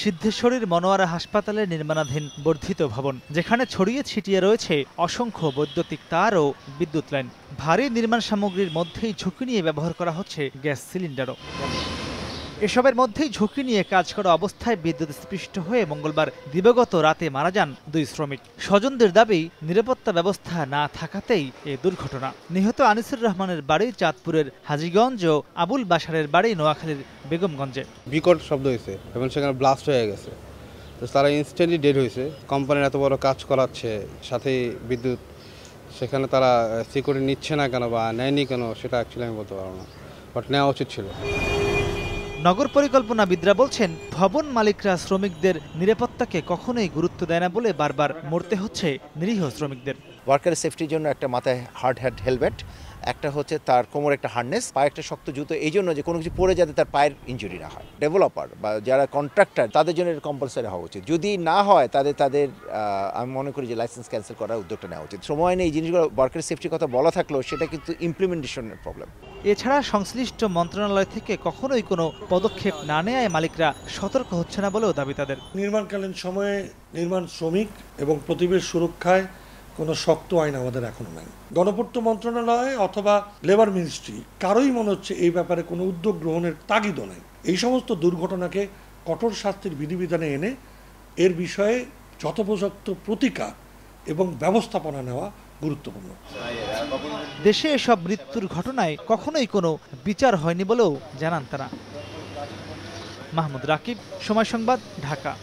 সিদ্ধেশ্বরীর মনোয়ারা হাসপাতালের নির্মাণাধীন বর্ধিত ভবন, যেখানে ছড়িয়ে ছিটিয়ে রয়েছে অসংখ্য বৈদ্যুতিক তার ও বিদ্যুৎ লাইন। ভারী নির্মাণ সামগ্রীর মধ্যেই ঝুঁকি নিয়ে ব্যবহার করা হচ্ছে গ্যাস সিলিন্ডারও। এসবের মধ্যেই ঝুঁকি নিয়ে কাজ করা অবস্থায় বিদ্যুৎ স্পৃষ্ট হয়ে মঙ্গলবার দিবাগত রাতে মারা যান 2 শ্রমিক। স্বজনদের দাবি, নিরাপত্তা ব্যবস্থা না থাকাতেই এ দুর্ঘটনা। নিহত আনিসুর রহমানের বাড়ি চাঁদপুরের হাজীগঞ্জ ও আবুল বাশারের বাড়ি নোয়াখালীর বেগমগঞ্জে। বিকট শব্দ হয়েছে এবং সেখানে ব্লাস্ট হয়ে গেছে। তো তারা ইনস্ট্যান্টলি ডেড হয়েছে। কোম্পানির এত বড় কাজ করাচ্ছে, সাথে বিদ্যুৎ, সেখানে তারা সিকিউরিটি নিচ্ছে না কেন বা নেয়নি কেন সেটা অ্যাকচুয়ালি আমি বলতে পারবো না, বাট নেওয়া উচিত ছিল। নগর পরিকল্পনাবিদরা বলছেন, ভবন মালিকরা শ্রমিকদের নিরাপত্তাকে কখনোই গুরুত্ব দেয় না বলে বারবার মরতে হচ্ছে নিরীহ শ্রমিকদের। ওয়ার্কারের সেফটির জন্য একটা মাথায় হার্ড হ্যাট হেলমেট, একটা হচ্ছে তার কোমরে একটা হার্নেস, পায়ে একটা শক্ত জুতো, এই জন্য যে কোনো কিছু পড়ে যাতে তার পায়ের ইনজুরি না হয়। ডেভেলপার বা যারা কন্ট্রাক্টর তাদের জন্য এটা কম্পালসারি হওয়া উচিত। যদি না হয় তাদের আমি মনে করি যে লাইসেন্স ক্যান্সেল করার উদ্যোগটা নেওয়া উচিত। সময় নেই, এই জিনিসগুলো ওয়ার্কারের সেফটির কথা বলা থাকলেও সেটা কিন্তু ইমপ্লিমেন্টেশনের প্রবলেম। এছাড়া সংশ্লিষ্ট মন্ত্রণালয় থেকে কখনোই কোনো পদক্ষেপ না নেওয়ায় মালিকরা সতর্ক হচ্ছে না বলেও দাবি তাদের। নির্মাণকালীন সময়ে নির্মাণ শ্রমিক এবং পরিবেশ সুরক্ষায় কোনো শক্ত আইন আমাদের এখনো নাই। গণপূর্ত মন্ত্রণালয় অথবা লেবার মিনিস্ট্রি কারোই মনে হচ্ছে এই ব্যাপারে কোনো উদ্যোগ গ্রহণের তাগিদও নাই। এই সমস্ত দুর্ঘটনাকে কঠোর শাস্তির বিধিবিধানে এনে এর বিষয়ে যথোপযুক্ত প্রতিকার এবং ব্যবস্থাপনা নেওয়া গুরুত্বপূর্ণ। দেশে এসব মৃত্যুর ঘটনায় কখনোই কোনো বিচার হয়নি বলেও জানান তারা। মাহমুদ রাকিব, সময় সংবাদ, ঢাকা।